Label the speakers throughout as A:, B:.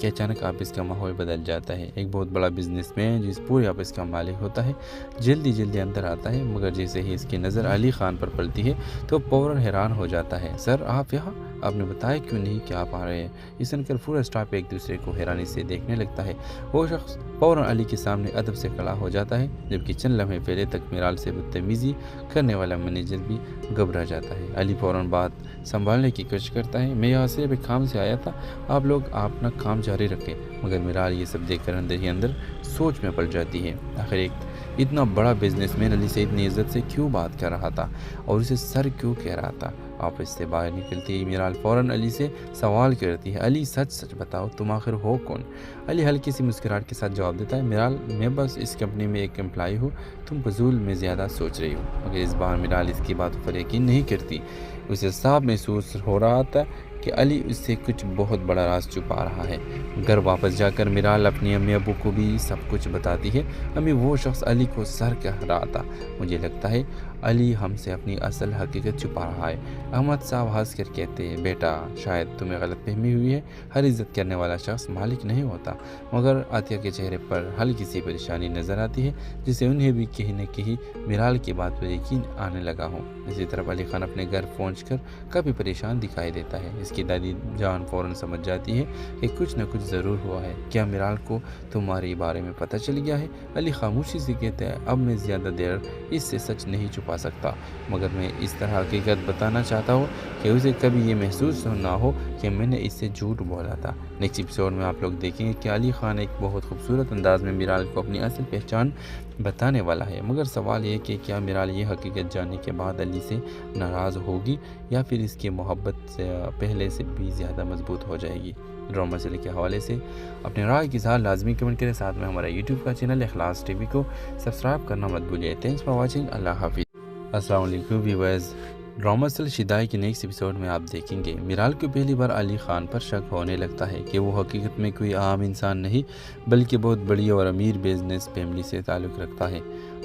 A: کہ اچانک آفس کا ماحول بدل جاتا ہے۔ ایک بہت بڑا بزنس مین جو اس پورے آفس کا مالک ہوتا ہے جلدی اندر آتا ہے، مگر جیسے ہی اس کی نظر علی خان پر پڑتی ہے تو فوراً حیران ہو جاتا ہے۔ سر آپ یہاں؟ آپ نے بتایا کیوں نہیں کہ آپ آ رہے ہیں؟ یہ سن کر پورا اسٹاف ایک دوسرے کو حیرانی سے دیکھنے لگتا ہے۔ وہ شخص فوراً علی کے سامنے ادب سے کھڑا ہو جاتا ہے، جبکہ چند لمحے پہلے تک میرال سے بدتمیزی کرنے والا مینیجر بھی گھبرا جاتا ہے۔ علی فوراً بات سنبھالنے کی کوشش کرتا ہے، میں یہاں صرف ایک کام سے آیا تھا، آپ لوگ اپنا کام جاری رکھیں۔ مگر میرال یہ سب دیکھ کر اندر ہی اندر سوچ میں پڑ جاتی ہے۔ آخر ایک اتنا بڑا بزنس مین علی سے اتنی عزت سے کیوں بات کر رہا تھا اور اسے سر کیوں کہہ رہا تھا؟ آفس سے باہر نکلتی ہی میرال فوراً علی سے سوال کرتی ہے، علی سچ بتاؤ تم آخر ہو کون؟ علی ہلکی سی مسکراہٹ کے ساتھ جواب دیتا ہے، میرال میں بس اس کمپنی میں ایک امپلائی ہوں، تم فضول میں زیادہ سوچ رہی ہو۔ مگر اس بار میرال اس کی باتوں پر یقین نہیں کرتی۔ اسے صاف محسوس ہو رہا تھا کہ علی اس سے کچھ بہت بڑا راز چھپا رہا ہے۔ گھر واپس جا کر میرال اپنی امی ابو کو بھی سب کچھ بتاتی ہے۔ امی وہ شخص علی کو سر کہہ رہا تھا، مجھے لگتا ہے علی ہم سے اپنی اصل حقیقت چھپا رہا ہے۔ احمد صاحب ہنس کر کہتے ہیں، بیٹا شاید تمہیں غلط فہمی ہوئی ہے، ہر عزت کرنے والا شخص مالک نہیں ہوتا۔ مگر عطیہ کے چہرے پر ہلکی سی پریشانی نظر آتی ہے، جسے انہیں بھی کہیں نہ کہیں میرال کی بات پر یقین آنے لگا ہو۔ اسی طرف علی خان اپنے گھر پہنچ کر کافی پریشان دکھائی دیتا ہے۔ اس کی دادی جان فوراً سمجھ جاتی ہے کہ کچھ نہ کچھ ضرور ہوا ہے۔ کیا میرال کو تمہارے بارے میں پتہ چل گیا ہے؟ علی خاموشی سے کہتا ہے، اب میں زیادہ دیر اس سے سچ نہیں چھپا سکتا، مگر میں اس طرح حقیقت بتانا چاہتا ہوں کہ اسے کبھی یہ محسوس نہ ہو کہ میں نے اس سے جھوٹ بولا تھا۔ نیکسٹ ایپیسوڈ میں آپ لوگ دیکھیں گے کہ علی خان ایک بہت خوبصورت انداز میں میرال کو اپنی اصل پہچان بتانے والا ہے، مگر سوال یہ کہ کیا میرال یہ حقیقت جاننے کے بعد علی سے ناراض ہوگی یا پھر اس کی محبت سے پہلے سے بھی زیادہ مضبوط ہو جائے گی؟ ڈرامہ مسئلے کے حوالے سے اپنے رائے کی اظہار لازمی کمنٹ کریں، ساتھ میں ہمارا یوٹیوب کا چینل اخلاص ٹی وی کو سبسکرائب کرنا مت بھولیے۔ تھینکس فار واچنگ، اللہ حافظ۔ السلام علیکم ویورز، ڈرامہ سل شدائی کے نیکسٹ ایپیسوڈ میں آپ دیکھیں گے میرال کو پہلی بار علی خان پر شک ہونے لگتا ہے کہ وہ حقیقت میں کوئی عام انسان نہیں بلکہ بہت بڑی اور امیر بزنس فیملی سے تعلق رکھتا ہے۔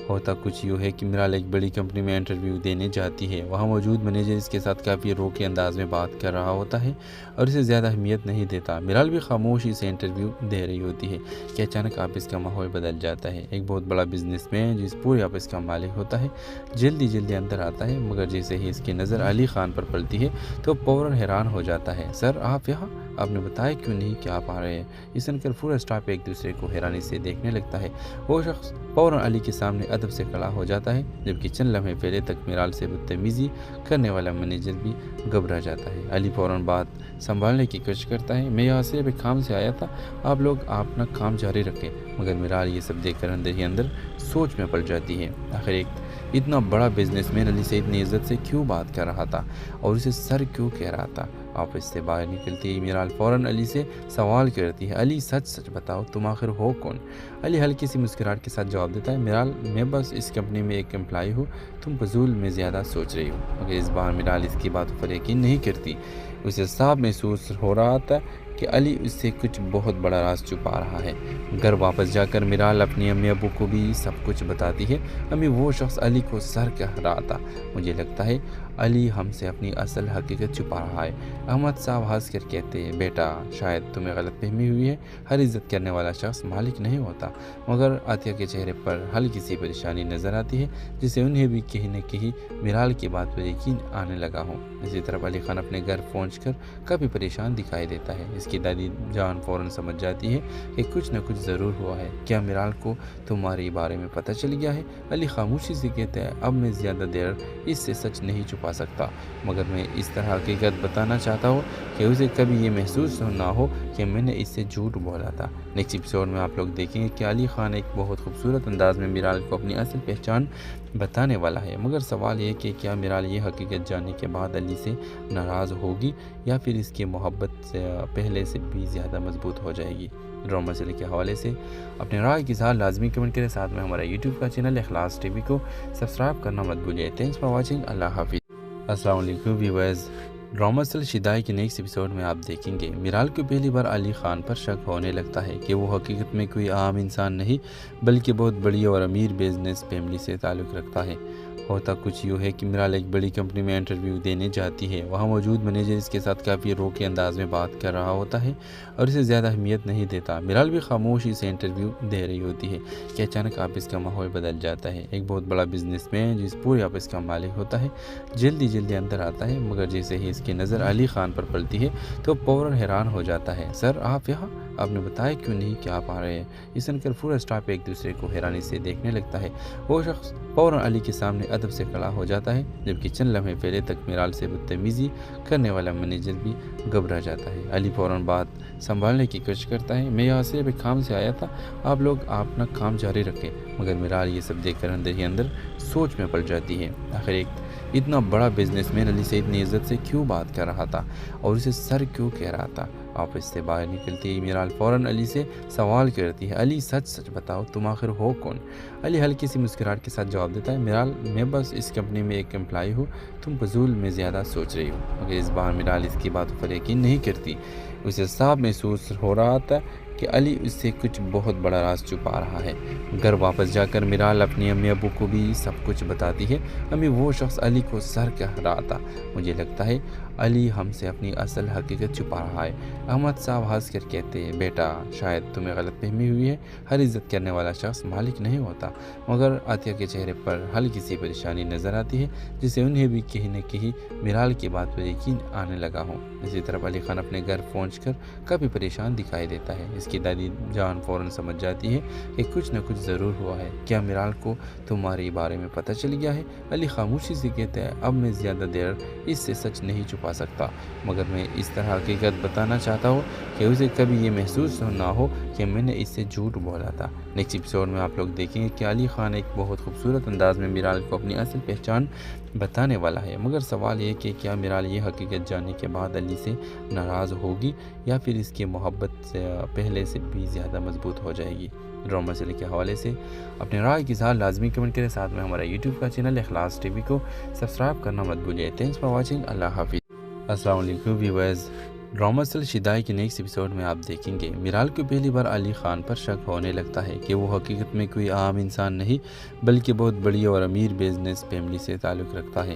A: ہوتا کچھ یوں ہے کہ میرال ایک بڑی کمپنی میں انٹرویو دینے جاتی ہے۔ وہاں موجود مینیجر اس کے ساتھ کافی روکے انداز میں بات کر رہا ہوتا ہے اور اسے زیادہ اہمیت نہیں دیتا۔ میرال بھی خاموشی سے انٹرویو دے رہی ہوتی ہے کہ اچانک آفس کا ماحول بدل جاتا ہے۔ ایک بہت بڑا بزنس مین جو اس پورے آفس کا مالک ہوتا ہے جلدی اندر آتا ہے، مگر جیسے ہی اس کی نظر علی خان پر پڑتی ہے تو فوراً حیران ہو جاتا ہے۔ سر آپ یہاں؟ آپ نے بتایا کیوں نہیں کہ آپ آ رہے ہیں؟ یہ سن کر پورا اسٹاف ایک دوسرے کو حیرانی سے دیکھنے لگتا ہے۔ وہ شخص فوراً علی کے سامنے ادب سے کھڑا ہو جاتا ہے، جبکہ چند لمحے پہلے تک میرال سے بدتمیزی کرنے والا مینیجر بھی گھبرا جاتا ہے۔ علی فوراً بات سنبھالنے کی کوشش کرتا ہے، میں یہاں صرف ایک کام سے آیا تھا، آپ لوگ اپنا کام جاری رکھیں۔ مگر میرال یہ سب دیکھ کر اندر ہی اندر سوچ میں پڑ جاتی ہے۔ آخر ایک اتنا بڑا بزنس مین علی سے اتنی عزت سے کیوں بات کر رہا تھا اور اسے سر کیوں کہہ رہا تھا؟ آفس سے باہر نکلتی ہی میرال فوراً علی سے سوال کرتی ہے، علی سچ بتاؤ تم آخر ہو کون؟ علی ہلکی سی مسکراہٹ کے ساتھ جواب دیتا ہے، میرال میں بس اس کمپنی میں ایک امپلائی ہوں، تم فضول میں زیادہ سوچ رہی ہو۔ مگر اس بار میرال اس کی باتوں پر یقین نہیں کرتی۔ اسے صاف محسوس ہو رہا تھا کہ علی اس سے کچھ بہت بڑا راز چھپا رہا ہے۔ گھر واپس جا کر میرال اپنی امی ابو کو بھی سب کچھ بتاتی ہے۔ امی وہ شخص علی کو سر کہہ رہا تھا، مجھے لگتا ہے علی ہم سے اپنی اصل حقیقت چھپا رہا ہے۔ احمد صاحب ہنس کر کہتے ہیں، بیٹا شاید تمہیں غلط فہمی ہوئی ہے، ہر عزت کرنے والا شخص مالک نہیں ہوتا۔ مگر عطیہ کے چہرے پر ہلکی سی پریشانی نظر آتی ہے، جسے انہیں بھی کہیں نہ کہیں میرال کی بات پر یقین آنے لگا ہو۔ اسی طرف علی خان اپنے گھر پہنچ کر کافی پریشان دکھائی دیتا ہے۔ اس کی دادی جان فوراً سمجھ جاتی ہے کہ کچھ نہ کچھ ضرور ہوا ہے۔ کیا میرال کو تمہارے بارے میں پتہ چل گیا ہے؟ علی خاموشی سے کہتا ہے، اب میں زیادہ دیر اس سے سچ نہیں چھپا سکتا، مگر میں اس طرح حقیقت بتانا چاہتا ہوں کہ اسے کبھی یہ محسوس نہ ہو کہ میں نے اس سے جھوٹ بولا تھا۔ نیکسٹ ایپیسوڈ میں آپ لوگ دیکھیں گے کہ علی خان ایک بہت خوبصورت انداز میں میرال کو اپنی اصل پہچان بتانے والا ہے، مگر سوال یہ کہ کیا میرال یہ حقیقت جاننے کے بعد علی سے ناراض ہوگی یا پھر اس کی محبت سے پہلے سے بھی زیادہ مضبوط ہو جائے گی؟ ڈرامہ مسئلے کے حوالے سے اپنے رائے کی اظہار لازمی کمنٹ کریں، ساتھ میں ہمارا یوٹیوب کا چینل اخلاص ٹی وی کو سبسکرائب کرنا مت بھولیے۔ تھینکس فار واچنگ، اللہ حافظ۔ السلام علیکم ویورز، ڈرامہ سل شدائی کے نیکسٹ ایپیسوڈ میں آپ دیکھیں گے میرال کو پہلی بار علی خان پر شک ہونے لگتا ہے کہ وہ حقیقت میں کوئی عام انسان نہیں بلکہ بہت بڑی اور امیر بزنس فیملی سے تعلق رکھتا ہے۔ ہوتا کچھ یوں ہے کہ میرال ایک بڑی کمپنی میں انٹرویو دینے جاتی ہے۔ وہاں موجود مینیجر اس کے ساتھ کافی روکے انداز میں بات کر رہا ہوتا ہے اور اسے زیادہ اہمیت نہیں دیتا۔ میرال بھی خاموشی سے انٹرویو دے رہی ہوتی ہے کہ اچانک آفس کا ماحول بدل جاتا ہے۔ ایک بہت بڑا بزنس مین جس پورے آفس کا مالک ہوتا ہے جلدی جلدی اندر آتا ہے، مگر جیسے ہی اس کی نظر علی خان پر پڑتی ہے تو فوراً حیران ہو جاتا ہے۔ سر آپ یہاں؟ آپ نے بتایا کیوں نہیں کہ آپ آ رہے ہیں؟ یہ سن کر پورا اسٹاف ایک دوسرے کو حیرانی سے دیکھنے لگتا ہے۔ وہ شخص فوراً علی کے سامنے ادب سے کھڑا ہو جاتا ہے، جبکہ چند لمحے پہلے تک میرال سے بدتمیزی کرنے والا مینیجر بھی گھبرا جاتا ہے۔ علی فوراً بات سنبھالنے کی کوشش کرتا ہے، میں یہاں صرف ایک کام سے آیا تھا، آپ لوگ اپنا کام جاری رکھیں۔ مگر میرال یہ سب دیکھ کر اندر ہی اندر سوچ میں پڑ جاتی ہے۔ آخر ایک اتنا بڑا بزنس مین علی سے اتنی عزت سے کیوں بات کر رہا تھا اور اسے سر کیوں کہہ رہا تھا؟ آفس سے باہر نکلتی ہی میرال فوراً علی سے سوال کرتی ہے، علی سچ سچ بتاؤ تم آخر ہو کون؟ علی ہلکی سی مسکراہٹ کے ساتھ جواب دیتا ہے، میرال میں بس اس کمپنی میں ایک امپلائی ہوں، تم فضول میں زیادہ سوچ رہی ہو۔ مگر اس بار میرال اس کی باتوں پر یقین نہیں کرتی۔ اسے صاف محسوس ہو رہا تھا کہ علی اس سے کچھ بہت بڑا راز چھپا رہا ہے۔ گھر واپس جا کر میرال اپنی امی ابو کو بھی سب کچھ بتاتی ہے۔ امی وہ شخص علی کو سر کہہ رہا تھا، مجھے لگتا ہے علی ہم سے اپنی اصل حقیقت چھپا رہا ہے۔ احمد صاحب ہنس کر کہتے ہیں، بیٹا شاید تمہیں غلط فہمی ہوئی ہے، ہر عزت کرنے والا شخص مالک نہیں ہوتا۔ مگر عطیہ کے چہرے پر ہلکی سی پریشانی نظر آتی ہے، جسے انہیں بھی کہیں نہ کہیں میرال کی بات پر یقین آنے لگا ہو۔ اسی طرف علی خان اپنے گھر پہنچ کر کافی پریشان دکھائی دیتا ہے۔ اس کی دادی جان فوراً سمجھ جاتی ہے کہ کچھ نہ کچھ ضرور ہوا ہے۔ کیا میرال کو تمہارے بارے میں پتہ چل گیا ہے؟ علی خاموشی سے کہتا ہے، اب میں زیادہ دیر اس سے سچ نہیں چھپا سکتا، مگر میں اس طرح حقیقت بتانا چاہتا ہوں کہ اسے کبھی یہ محسوس نہ ہو کہ میں نے اس سے جھوٹ بولا تھا۔ نیکسٹ ایپیسوڈ میں آپ لوگ دیکھیں گے کہ علی خان ایک بہت خوبصورت انداز میں میرال کو اپنی اصل پہچان بتانے والا ہے، مگر سوال یہ کہ کیا میرال یہ حقیقت جاننے کے بعد علی سے ناراض ہوگی یا پھر اس کی محبت سے پہلے سے بھی زیادہ مضبوط ہو جائے گی؟ ڈرامہ مسئلے کے حوالے سے اپنے رائے کی اظہار لازمی کمنٹ کریں، ساتھ میں ہمارا یوٹیوب کا چینل اخلاص ٹی وی کو سبسکرائب کرنا مت بھولیے۔ تھینکس فار واچنگ، اللہ حافظ۔ السلام علیکم ویورز، ڈرامہ سل شدائی کے نیکسٹ ایپیسوڈ میں آپ دیکھیں گے میرال کو پہلی بار علی خان پر شک ہونے لگتا ہے کہ وہ حقیقت میں کوئی عام انسان نہیں بلکہ بہت بڑی اور امیر بزنس فیملی سے تعلق رکھتا ہے۔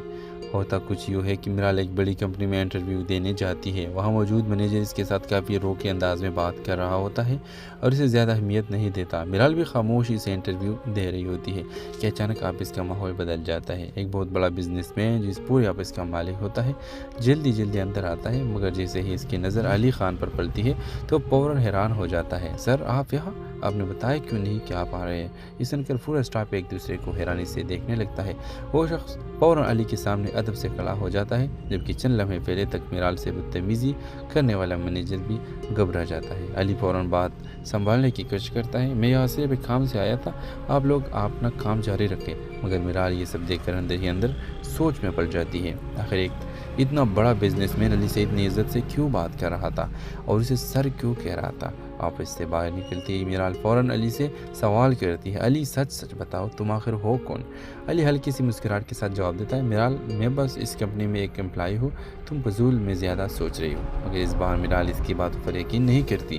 A: ہوتا کچھ یوں ہے کہ میرال ایک بڑی کمپنی میں انٹرویو دینے جاتی ہے۔ وہاں موجود مینیجر اس کے ساتھ کافی روکے انداز میں بات کر رہا ہوتا ہے اور اسے زیادہ اہمیت نہیں دیتا۔ میرال بھی خاموشی سے انٹرویو دے رہی ہوتی ہے کہ اچانک آفس کا ماحول بدل جاتا ہے۔ ایک بہت بڑا بزنس مین جس پورے آفس کا مالک ہوتا ہے جلدی جلدی اندر آتا ہے، مگر جیسے ہی اس کی نظر علی خان پر پڑتی ہے تو فوراً حیران ہو جاتا ہے۔ سر آپ یہاں؟ آپ نے بتایا کیوں نہیں کہ آپ آ رہے ہیں؟ یہ سن کر پورا اسٹاف ایک دوسرے کو حیرانی سے دیکھنے لگتا ہے۔ وہ شخص فوراً علی کے سامنے ادب سے کھڑا ہو جاتا ہے، جبکہ چند لمحے پہلے تک میرال سے بدتمیزی کرنے والا مینیجر بھی گھبرا جاتا ہے۔ علی فوراً بات سنبھالنے کی کوشش کرتا ہے، میں یہاں صرف ایک کام سے آیا تھا، آپ لوگ اپنا کام جاری رکھیں۔ مگر میرال یہ سب دیکھ کر اندر ہی اندر سوچ میں پڑ جاتی ہے۔ آخر ایک اتنا بڑا بزنس مین علی سے اتنی عزت سے کیوں بات کر رہا تھا اور اسے سر کیوں کہہ رہا تھا؟ آفس سے باہر نکلتی ہی میرال فوراً علی سے سوال کرتی ہے، علی سچ سچ بتاؤ تم آخر ہو کون؟ علی ہلکی سی مسکراہٹ کے ساتھ جواب دیتا ہے، میرال میں بس اس کمپنی میں ایک امپلائی ہوں، تم فضول میں زیادہ سوچ رہی ہو۔ مگر اس بار میرال اس کی باتوں پر یقین نہیں کرتی۔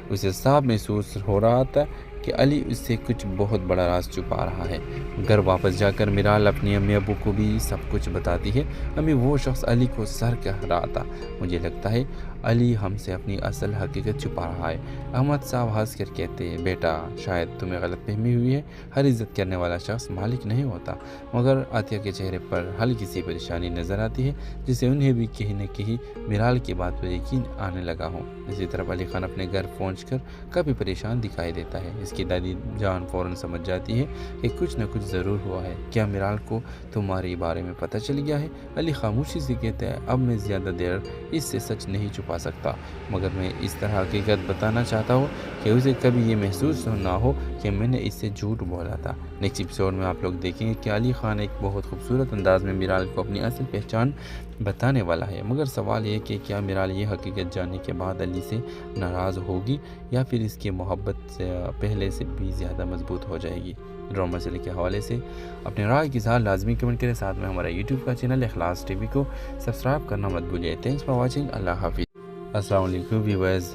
A: اسے صاف محسوس ہو رہا تھا کہ علی اس سے کچھ بہت بڑا راز چھپا رہا ہے۔ گھر واپس جا کر میرال اپنی امی ابو کو بھی سب کچھ بتاتی ہے۔ امی وہ شخص علی کو سر کہہ رہا تھا، مجھے لگتا ہے علی ہم سے اپنی اصل حقیقت چھپا رہا ہے۔ احمد صاحب ہنس کر کہتے ہیں، بیٹا شاید تمہیں غلط فہمی ہوئی ہے، ہر عزت کرنے والا شخص مالک نہیں ہوتا۔ مگر عطیہ کے چہرے پر ہلکی سی پریشانی نظر آتی ہے، جسے انہیں بھی کہیں نہ کہیں میرال کی بات پر یقین آنے لگا ہو۔ اسی طرف علی خان اپنے گھر پہنچ کر کافی پریشان دکھائی دیتا ہے۔ اس کی دادی جان فوراً سمجھ جاتی ہے کہ کچھ نہ کچھ ضرور ہوا ہے۔ کیا میرال کو تمہارے بارے میں پتہ چل گیا ہے؟ علی خاموشی سے کہتا ہے، اب میں زیادہ دیر اس سے سچ نہیں چھپا سکتا، مگر میں اس طرح حقیقت بتانا چاہتا ہوں کہ اسے کبھی یہ محسوس نہ ہو کہ میں نے اس سے جھوٹ بولا تھا۔ نیکسٹ ایپیسوڈ میں آپ لوگ دیکھیں گے کہ علی خان ایک بہت خوبصورت انداز میں میرال کو اپنی اصل پہچان بتانے والا ہے، مگر سوال یہ کہ کیا میرال یہ حقیقت جاننے کے بعد علی سے ناراض ہوگی یا پھر اس کی محبت سے پہلے سے بھی زیادہ مضبوط ہو جائے گی؟ ڈرامہ مسئلے کے حوالے سے اپنے رائے کی اظہار لازمی کمنٹ کریں، ساتھ میں ہمارا یوٹیوب کا چینل اخلاص ٹی وی کو سبسکرائب کرنا مت بھولیے۔ تھینکس فار واچنگ، اللہ حافظ۔ السلام علیکم ویورز،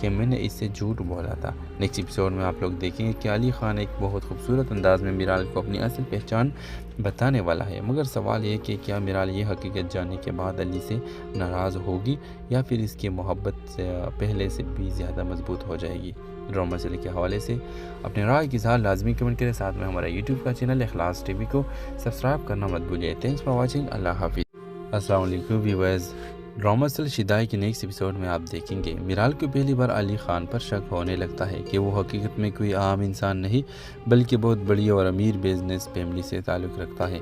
A: کہ میں نے اس سے jھوٹ بولا تھا۔ نیکسٹ ایپیسوڈ میں آپ لوگ دیکھیں گے کہ علی خان ایک بہت خوبصورت انداز میں میرال کو اپنی اصل پہچان بتانے والا ہے، مگر سوال یہ کہ کیا میرال یہ حقیقت جاننے کے بعد علی سے ناراض ہوگی یا پھر اس کی محبت سے پہلے سے بھی زیادہ مضبوط ہو جائے گی۔ ڈرامہ مسئلے کے حوالے سے اپنے رائے کی اظہار لازمی کمنٹ کریں، ساتھ میں ہمارا یوٹیوب کا چینل اخلاص ٹی وی کو سبسکرائب کرنا مت بھولیے۔ تھینکس فار واچنگ، اللہ حافظ۔ السلام علیکم ویورز، ڈرامہ شدائی کے نیکسٹ ایپیسوڈ میں آپ دیکھیں گے میرال کو پہلی بار علی خان پر شک ہونے لگتا ہے کہ وہ حقیقت میں کوئی عام انسان نہیں بلکہ بہت بڑی اور امیر بزنس فیملی سے تعلق رکھتا ہے۔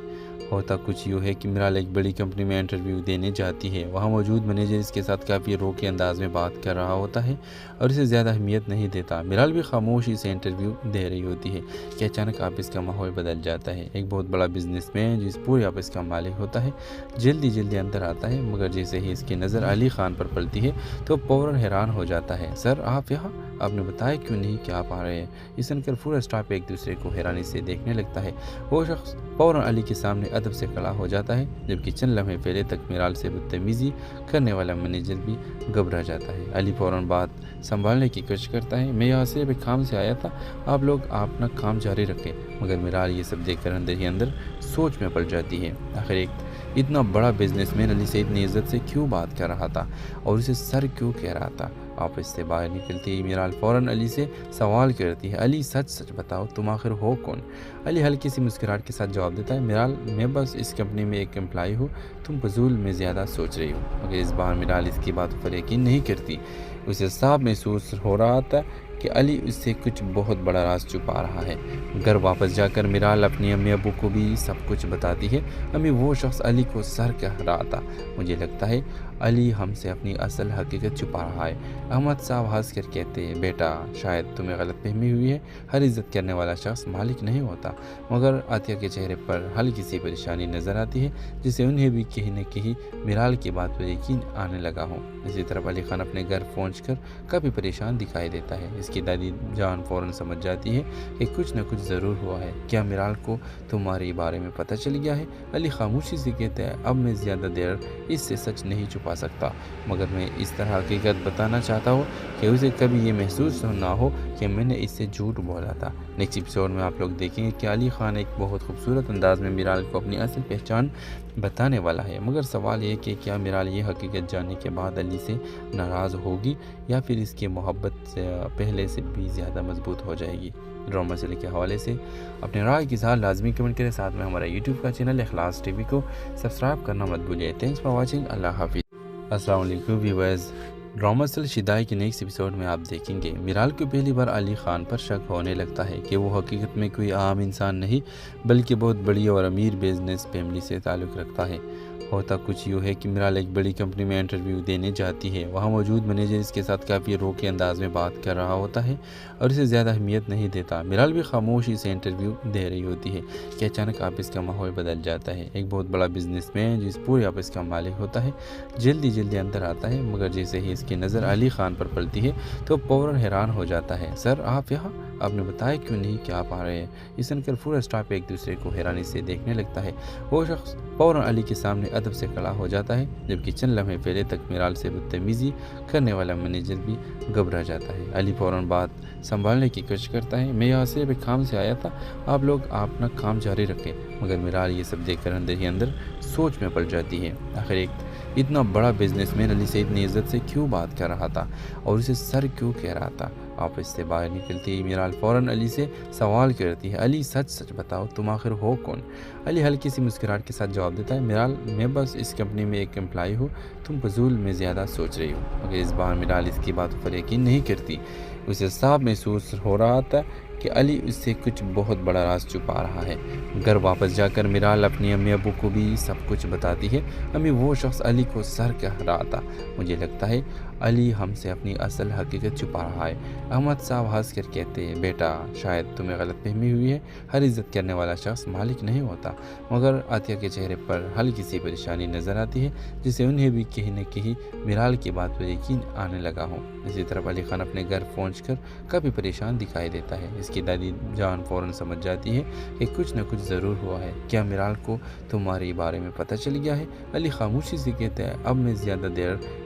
A: ہوتا کچھ یوں ہے کہ میرال ایک بڑی کمپنی میں انٹرویو دینے جاتی ہے۔ وہاں موجود مینیجر اس کے ساتھ کافی رو کے انداز میں بات کر رہا ہوتا ہے اور اسے زیادہ اہمیت نہیں دیتا۔ میرال بھی خاموشی سے انٹرویو دے رہی ہوتی ہے کہ اچانک آفس کا ماحول بدل جاتا ہے۔ ایک بہت بڑا بزنس مین جس پورے آفس کا مالک ہوتا ہے جلدی اندر آتا ہے، مگر جیسے ہی اس کی نظر علی خان پر پڑتی ہے تو فوراً حیران ہو جاتا ہے۔ سر آپ یہاں، آپ نے بتایا کیوں نہیں کہ آپ آ رہے ہیں؟ یہ سن کر پورا اسٹاف ایک دوسرے کو حیرانی سے دیکھنے لگتا ہے۔ وہ شخص فوراً علی کے سامنے ادب سے کھڑا ہو جاتا ہے، جبکہ چند لمحے پہلے تک میرال سے بدتمیزی کرنے والا مینیجر بھی گھبرا جاتا ہے۔ علی فوراً بات سنبھالنے کی کوشش کرتا ہے، میں یہاں صرف ایک کام سے آیا تھا، آپ لوگ اپنا کام جاری رکھیں۔ مگر میرال یہ سب دیکھ کر اندر ہی اندر سوچ میں پڑ جاتی ہے، آخر ایک اتنا بڑا بزنس مین علی سے اتنی عزت سے کیوں بات کر رہا تھا اور اسے سر کیوں کہہ رہا تھا۔ آفس سے باہر نکلتی ہی میرال فوراً علی سے سوال کرتی ہے، علی سچ بتاؤ تم آخر ہو کون؟ علی ہلکی سی مسکراہٹ کے ساتھ جواب دیتا ہے، میرال میں بس اس کمپنی میں ایک امپلائی ہوں، تم فضول میں زیادہ سوچ رہی ہو۔ مگر اس بار میرال اس کی باتوں پر یقین نہیں کرتی۔ اسے صاف محسوس ہو رہا تھا کہ علی اس سے کچھ بہت بڑا راز چھپا رہا ہے۔ گھر واپس جا کر میرال اپنی امی ابو کو بھی سب کچھ بتاتی ہے۔ امی وہ شخص علی کو سر کہہ رہا تھا، مجھے لگتا ہے علی ہم سے اپنی اصل حقیقت چھپا رہا ہے۔ احمد صاحب ہنس کر کہتے ہیں، بیٹا شاید تمہیں غلط فہمی ہوئی ہے، ہر عزت کرنے والا شخص مالک نہیں ہوتا۔ مگر عطیہ کے چہرے پر ہلکی سی پریشانی نظر آتی ہے، جسے انہیں بھی کہیں نہ کہیں میرال کی بات پر یقین آنے لگا ہو۔ اسی طرف علی خان اپنے گھر پہنچ کر کافی پریشان دکھائی دیتا ہے۔ اس کی دادی جان فوراً سمجھ جاتی ہے کہ کچھ نہ کچھ ضرور ہوا ہے۔ کیا میرال کو تمہارے بارے میں پتہ چل گیا ہے؟ علی خاموشی سے کہتا ہے، اب میں زیادہ دیر اس سے سچ نہیں چھپا سکتا، مگر میں اس طرح حقیقت بتانا چاہتا ہوں کہ اسے کبھی یہ محسوس نہ ہو کہ میں نے اس سے جھوٹ بولا تھا۔ نیکسٹ ایپیسوڈ میں آپ لوگ دیکھیں گے کہ علی خان ایک بہت خوبصورت انداز میں میرال کو اپنی اصل پہچان بتانے والا ہے، مگر سوال یہ کہ کیا میرال یہ حقیقت جاننے کے بعد علی سے ناراض ہوگی یا پھر اس کی محبت سے پہلے سے بھی زیادہ مضبوط ہو جائے گی۔ ڈرامہ مسئلے کے حوالے سے اپنے رائے کی اظہار لازمی کمنٹ کریں، ساتھ میں ہمارا یوٹیوب کا چینل اخلاص ٹی وی کو سبسکرائب کرنا مت بھولیے۔ تھینکس فار واچنگ، اللہ حافظ۔ السلام علیکم ویورز، ڈرامہ شدائی کے نیکسٹ ایپیسوڈ میں آپ دیکھیں گے میرال کو پہلی بار علی خان پر شک ہونے لگتا ہے کہ وہ حقیقت میں کوئی عام انسان نہیں بلکہ بہت بڑی اور امیر بزنس فیملی سے تعلق رکھتا ہے۔ ہوتا کچھ یوں ہے کہ میرال ایک بڑی کمپنی میں انٹرویو دینے جاتی ہے۔ وہاں موجود مینیجر اس کے ساتھ کافی رو کے انداز میں بات کر رہا ہوتا ہے اور اسے زیادہ اہمیت نہیں دیتا۔ میرال بھی خاموشی سے انٹرویو دے رہی ہوتی ہے کہ اچانک آفس کا ماحول بدل جاتا ہے۔ ایک بہت بڑا بزنس مین جس پورے آفس کا مالک ہوتا ہے جلدی اندر آتا ہے، مگر جیسے ہی اس کی نظر علی خان پر پڑتی ہے تو فوراً حیران ہو جاتا ہے۔ سر آپ یہاں، آپ نے بتایا کیوں نہیں کہ آپ آ رہے ہیں؟ یہ سن کر پورا اسٹاف ایک دوسرے کو حیرانی سے دیکھنے لگتا ہے۔ وہ شخص فوراً علی کے سامنے ادب سے کھڑا ہو جاتا ہے، جبکہ چند لمحے پہلے تک میرال سے بدتمیزی کرنے والا مینیجر بھی گھبرا جاتا ہے۔ علی فوراً بات سنبھالنے کی کوشش کرتا ہے، میں یہاں صرف ایک کام سے آیا تھا، آپ لوگ اپنا کام جاری رکھیں۔ مگر میرال یہ سب دیکھ کر اندر ہی اندر سوچ میں پڑ جاتی ہے، آخر ایک اتنا بڑا بزنس مین علی سے اتنی عزت سے کیوں بات کر رہا تھا اور اسے سر کیوں کہہ رہا تھا۔ آفس سے باہر نکلتی ہی میرال فوراً علی سے سوال کرتی ہے، علی سچ بتاؤ تم آخر ہو کون؟ علی ہلکی سی مسکراہٹ کے ساتھ جواب دیتا ہے، میرال میں بس اس کمپنی میں ایک امپلائی ہوں، تم فضول میں زیادہ سوچ رہی ہو۔ مگر اس بار میرال اس کی باتوں پر یقین نہیں کرتی۔ اسے صاف محسوس ہو رہا تھا کہ علی اس سے کچھ بہت بڑا راز چھپا رہا ہے۔ گھر واپس جا کر میرال اپنی امی ابو کو بھی سب کچھ بتاتی ہے۔ امی وہ شخص علی کو سر کہہ رہا تھا، مجھے لگتا ہے علی ہم سے اپنی اصل حقیقت چھپا رہا ہے۔ احمد صاحب ہنس کر کہتے ہیں، بیٹا شاید تمہیں غلط فہمی ہوئی ہے، ہر عزت کرنے والا شخص مالک نہیں ہوتا۔ مگر عطیہ کے چہرے پر ہلکی سی پریشانی نظر آتی ہے، جسے انہیں بھی کہیں نہ کہیں میرال کی بات پر یقین آنے لگا ہو۔ اسی طرف علی خان اپنے گھر پہنچ کر کافی پریشان دکھائی دیتا ہے۔ اس کی دادی جان فوراً سمجھ جاتی ہے کہ کچھ نہ کچھ ضرور ہوا ہے۔ کیا میرال کو تمہارے بارے میں پتہ چل گیا ہے؟ علی خاموشی سے کہتا ہے، اب میں زیادہ دیر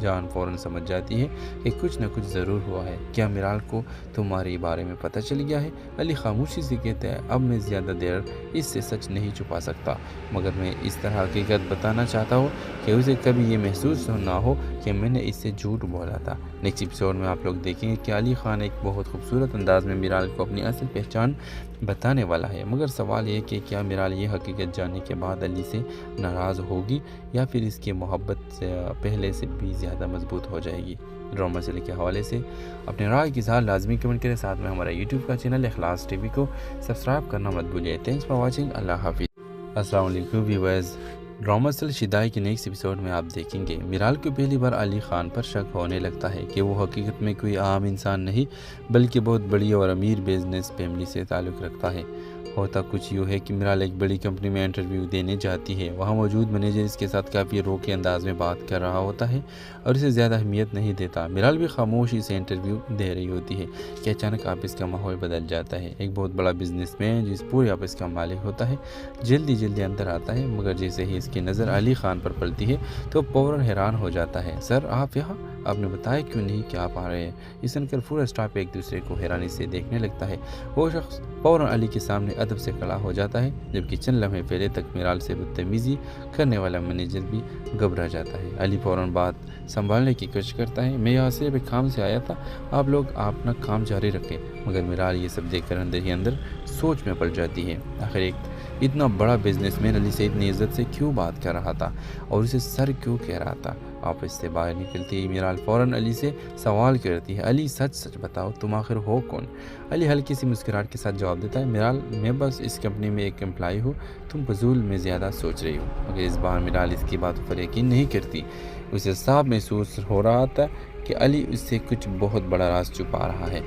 A: جان فوراً سمجھ جاتی ہے کہ کچھ نہ کچھ ضرور ہوا ہے۔ کیا میرال کو تمہارے بارے میں پتہ چل گیا ہے؟ علی خاموشی سے کہتا ہے، اب میں زیادہ دیر اس سے سچ نہیں چھپا سکتا، مگر میں اس طرح حقیقت بتانا چاہتا ہوں کہ اسے کبھی یہ محسوس نہ ہو کہ میں نے اس سے جھوٹ بولا تھا۔ نیکسٹ ایپیسوڈ میں آپ لوگ دیکھیں گے کہ علی خان ایک بہت خوبصورت انداز میں میرال کو اپنی اصل پہچان بتانے والا ہے، مگر سوال یہ کہ کیا میرال یہ حقیقت جاننے کے بعد علی سے ناراض ہوگی یا پھر اس کی محبت سے پہلے سے بھی زیادہ مضبوط ہو جائے گی۔ ڈرامہ سیریل کے حوالے سے اپنے رائے کی اظہار لازمی کمنٹ کریں، ساتھ میں ہمارا یوٹیوب کا چینل اخلاص ٹی وی کو سبسکرائب کرنا مت بھولیے۔ تھینکس فار واچنگ، اللہ حافظ۔ السلام علیکم ویورز، ڈرامہ سیریل شدائی کے نیکسٹ ایپیسوڈ میں آپ دیکھیں گے میرال کو پہلی بار علی خان پر شک ہونے لگتا ہے کہ وہ حقیقت میں کوئی عام انسان نہیں بلکہ بہت بڑی اور امیر بزنس فیملی سے تعلق رکھتا ہے۔ ہوتا کچھ یوں ہے کہ میرال ایک بڑی کمپنی میں انٹرویو دینے جاتی ہے۔ وہاں موجود مینیجر اس کے ساتھ کافی رو کے انداز میں بات کر رہا ہوتا ہے اور اسے زیادہ اہمیت نہیں دیتا۔ میرال بھی خاموشی سے انٹرویو دے رہی ہوتی ہے کہ اچانک آفس کا ماحول بدل جاتا ہے۔ ایک بہت بڑا بزنس مین جس پورے آفس کا مالک ہوتا ہے جلدی اندر آتا ہے، مگر جیسے ہی اس کی نظر علی خان پر پڑتی ہے تو فوراً حیران ہو جاتا ہے۔ سر آپ یہاں، آپ نے بتایا کیوں نہیں کہ آپ آ رہے ہیں؟ یہ سن کر پورا اسٹاف ایک دوسرے کو حیرانی سے دیکھنے لگتا ہے۔ وہ شخص فوراً علی کے سامنے ادب سے کھڑا ہو جاتا ہے، جبکہ چند لمحے پہلے تک میرال سے بدتمیزی کرنے والا مینیجر بھی گھبرا جاتا ہے۔ علی فوراً بات سنبھالنے کی کوشش کرتا ہے، میں یہاں صرف ایک کام سے آیا تھا، آپ لوگ اپنا کام جاری رکھیں۔ مگر میرال یہ سب دیکھ کر اندر ہی اندر سوچ میں پڑ جاتی ہے۔ آخر ایک اتنا بڑا بزنس مین علی سے اتنی عزت سے کیوں بات کر رہا تھا اور اسے سر کیوں کہہ رہا تھا؟ آفس سے باہر نکلتی ہی میرال فوراً علی سے سوال کرتی ہے، علی سچ بتاؤ، تم آخر ہو کون؟ علی ہلکی سی مسکراہٹ کے ساتھ جواب دیتا ہے، میرال میں بس اس کمپنی میں ایک امپلائی ہوں، تم فضول میں زیادہ سوچ رہی ہو۔ مگر اس بار میرال اس کی باتوں پر یقین نہیں کرتی۔ اسے صاف محسوس ہو رہا تھا کہ علی اس سے کچھ بہت بڑا راز چھپا رہا ہے۔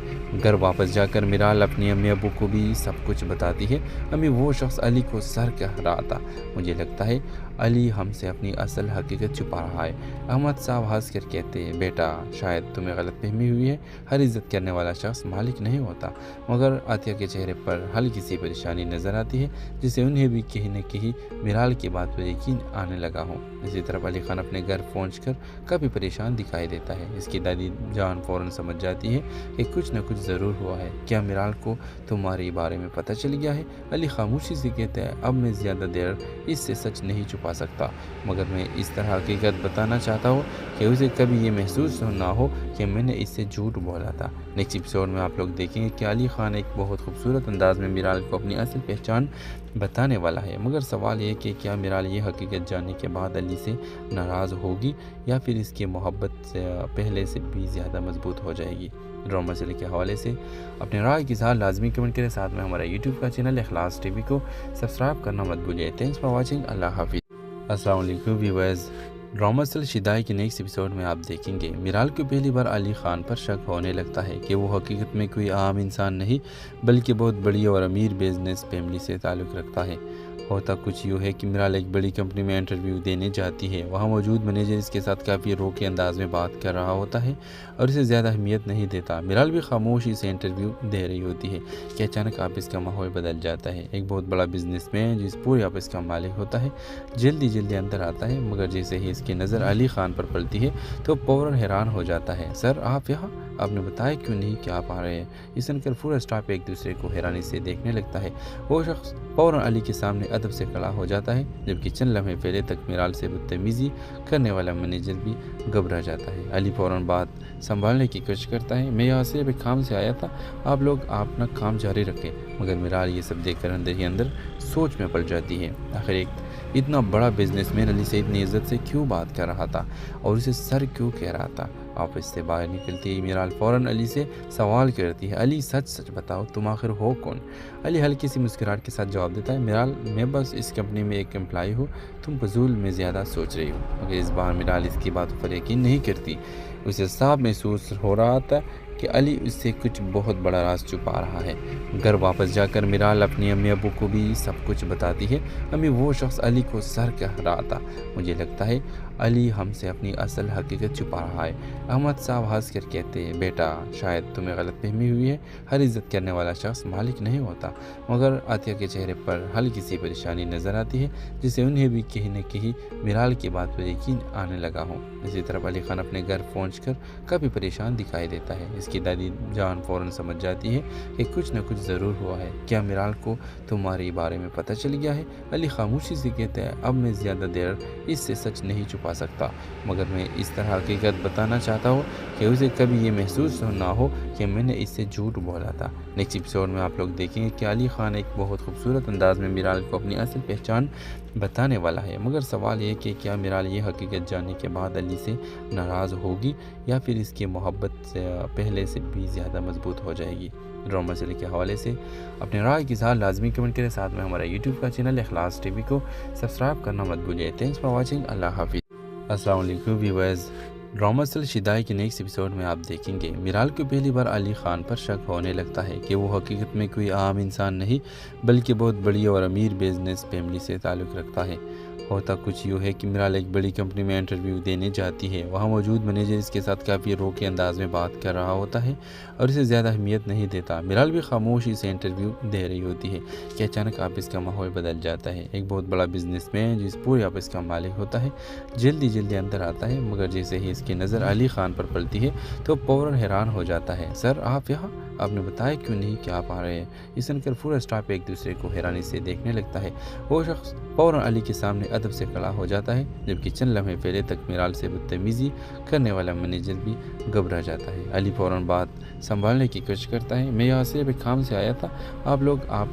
A: گھر واپس جا کر میرال اپنی امی ابو کو بھی سب کچھ بتاتی ہے۔ امی، وہ شخص علی کو سر کہہ رہا تھا، مجھے لگتا ہے علی ہم سے اپنی اصل حقیقت چھپا رہا ہے۔ احمد صاحب ہنس کر کہتے ہیں، بیٹا شاید تمہیں غلط فہمی ہوئی ہے، ہر عزت کرنے والا شخص مالک نہیں ہوتا۔ مگر عطیہ کے چہرے پر ہلکی سی پریشانی نظر آتی ہے، جسے انہیں بھی کہیں نہ کہیں میرال کی بات پر یقین آنے لگا ہو۔ اسی طرف علی خان اپنے گھر پہنچ کر کافی پریشان دکھائی دیتا ہے۔ اس کی دادی جان فوراً سمجھ جاتی ہے کہ کچھ نہ کچھ ضرور ہوا ہے۔ کیا میرال کو تمہارے بارے میں پتہ چل گیا ہے؟ علی خاموشی سے کہتا ہے، اب میں زیادہ دیر اس سے سچ نہیں چھپا سکتا، مگر میں اس طرح حقیقت بتانا چاہتا ہوں کہ اسے کبھی یہ محسوس نہ ہو کہ میں نے اس سے جھوٹ بولا تھا۔ نیکسٹ ایپیسوڈ میں آپ لوگ دیکھیں گے کہ علی خان ایک بہت خوبصورت انداز میں میرال کو اپنی اصل پہچان بتانے والا ہے، مگر سوال یہ کہ کیا میرال یہ حقیقت جاننے کے بعد علی سے ناراض ہوگی یا پھر اس کی محبت سے پہلے سے بھی زیادہ مضبوط ہو جائے گی۔ ڈرامہ سیریل کے حوالے سے اپنے رائے کی اظہار لازمی کمنٹ کریں، ساتھ میں ہمارا یوٹیوب کا چینل اخلاص ٹی وی کو سبسکرائب کرنا مت بھولیے۔ تھینکس فار واچنگ، اللہ حافظ۔ السلام علیکم ویورز، ڈرامہ سیریل شدائی کے نیکسٹ ایپیسوڈ میں آپ دیکھیں گے میرال کو پہلی بار علی خان پر شک ہونے لگتا ہے کہ وہ حقیقت میں کوئی عام انسان نہیں بلکہ بہت بڑی اور امیر بزنس فیملی سے تعلق رکھتا ہے۔ ہوتا کچھ یوں ہے کہ میرال ایک بڑی کمپنی میں انٹرویو دینے جاتی ہے۔ وہاں موجود مینیجر اس کے ساتھ کافی رو کے انداز میں بات کر رہا ہوتا ہے اور اسے زیادہ اہمیت نہیں دیتا۔ میرال بھی خاموشی سے انٹرویو دے رہی ہوتی ہے کہ اچانک آفس کا ماحول بدل جاتا ہے۔ ایک بہت بڑا بزنس مین جس پورے آفس کا مالک ہوتا ہے جلدی اندر آتا ہے، مگر جیسے ہی اس کی نظر علی خان پر پڑتی ہے تو فوراً حیران ہو جاتا ہے۔ سر آپ یہاں، آپ نے بتایا کیوں نہیں کہ آپ آ رہے ہیں؟ یہ سن کر پورا اسٹاف ایک دوسرے کو حیرانی سے دیکھنے لگتا ہے۔ وہ شخص فوراً علی کے سامنے ادب سے کھڑا ہو جاتا ہے، جبکہ چند لمحے پہلے تک میرال سے بدتمیزی کرنے والا مینیجر بھی گھبرا جاتا ہے۔ علی فوراً بات سنبھالنے کی کوشش کرتا ہے، میں یہاں صرف ایک کام سے آیا تھا، آپ لوگ اپنا کام جاری رکھیں۔ مگر میرال یہ سب دیکھ کر اندر ہی اندر سوچ میں پڑ جاتی ہے۔ آخر ایک اتنا بڑا بزنس مین علی سے اتنی عزت سے کیوں بات کر رہا تھا اور اسے سر کیوں کہہ رہا تھا؟ آفس سے باہر نکلتی ہی میرال فوراً علی سے سوال کرتی ہے، علی سچ بتاؤ، تم آخر ہو کون؟ علی ہلکی سی مسکراہٹ کے ساتھ جواب دیتا ہے، میرال میں بس اس کمپنی میں ایک امپلائی ہوں، تم فضول میں زیادہ سوچ رہی ہو۔ مگر اس بار میرال اس کی باتوں پر یقین نہیں کرتی۔ اسے صاف محسوس ہو رہا تھا کہ علی اس سے کچھ بہت بڑا راز چھپا رہا ہے۔ گھر واپس جا کر میرال اپنی امی ابو کو بھی سب کچھ بتاتی ہے۔ امی، وہ شخص علی کو سر کہہ رہا تھا، مجھے لگتا ہے علی ہم سے اپنی اصل حقیقت چھپا رہا ہے۔ احمد صاحب ہنس کر کہتے ہیں، بیٹا شاید تمہیں غلط فہمی ہوئی ہے، ہر عزت کرنے والا شخص مالک نہیں ہوتا۔ مگر عطیہ کے چہرے پر ہلکی سی پریشانی نظر آتی ہے، جسے انہیں بھی کہیں نہ کہیں میرال کی بات پر یقین آنے لگا ہو۔ اسی طرف علی خان اپنے گھر پہنچ کر کافی پریشان دکھائی دیتا ہے۔ اس کی دادی جان فوراً سمجھ جاتی ہے کہ کچھ نہ کچھ ضرور ہوا ہے۔ کیا میرال کو تمہارے بارے میں پتہ چل گیا ہے؟ علی خاموشی سے کہتا ہے، اب میں زیادہ دیر اس سے سچ نہیں چھپا سکتا، مگر میں اس طرح حقیقت بتانا چاہتا ہوں کہ اسے کبھی یہ محسوس نہ ہو کہ میں نے اس سے جھوٹ بولا تھا۔ نیکسٹ ایپیسوڈ میں آپ لوگ دیکھیں گے کہ علی خان ایک بہت خوبصورت انداز میں میرال کو اپنی اصل پہچان بتانے والا ہے، مگر سوال یہ کہ کیا میرال یہ حقیقت جاننے کے بعد علی سے ناراض ہوگی یا پھر اس کی محبت سے پہلے سے بھی زیادہ مضبوط ہو جائے گی۔ ڈرامہ سیریز کے حوالے سے اپنے رائے کی اظہار لازمی کمنٹ کریں، ساتھ میں ہمارا یوٹیوب کا چینل اخلاص ٹی وی کو سبسکرائب کرنا مت بھولیے۔ تھینکس فار واچنگ، اللہ حافظ۔ السلام علیکم ویورز، ڈرامہ سیریز شدائی کے نیکسٹ ایپیسوڈ میں آپ دیکھیں گے میرال کو پہلی بار علی خان پر شک ہونے لگتا ہے کہ وہ حقیقت میں کوئی عام انسان نہیں بلکہ بہت بڑی اور امیر بزنس فیملی سے تعلق رکھتا ہے۔ ہوتا کچھ یوں ہے کہ میرال ایک بڑی کمپنی میں انٹرویو دینے جاتی ہے۔ وہاں موجود مینیجر اس کے ساتھ کافی روکے انداز میں بات کر رہا ہوتا ہے اور اسے زیادہ اہمیت نہیں دیتا۔ میرال بھی خاموشی سے انٹرویو دے رہی ہوتی ہے کہ اچانک آفس کا ماحول بدل جاتا ہے۔ ایک بہت بڑا بزنس مین جس پورے آفس کا مالک ہوتا ہے جلدی اندر آتا ہے، مگر جیسے ہی اس کی نظر علی خان پر پڑتی ہے تو فوراً حیران ہو جاتا ہے۔ سر آپ یہاں، آپ نے بتایا کیوں نہیں کہ آپ آ رہے ہیں؟ یہ سن کر پورا اسٹاف ایک دوسرے کو حیرانی سے دیکھنے لگتا ہے۔ وہ شخص فوراً علی کے سامنے ادب سے کھڑا ہو جاتا ہے، جبکہ چند لمحے پہلے تک میرال سے بدتمیزی کرنے والا مینیجر بھی گھبرا جاتا ہے۔ علی فوراً بات سنبھالنے کی کوشش کرتا ہے، میں یہاں صرف ایک کام سے آیا تھا، آپ لوگ اپنا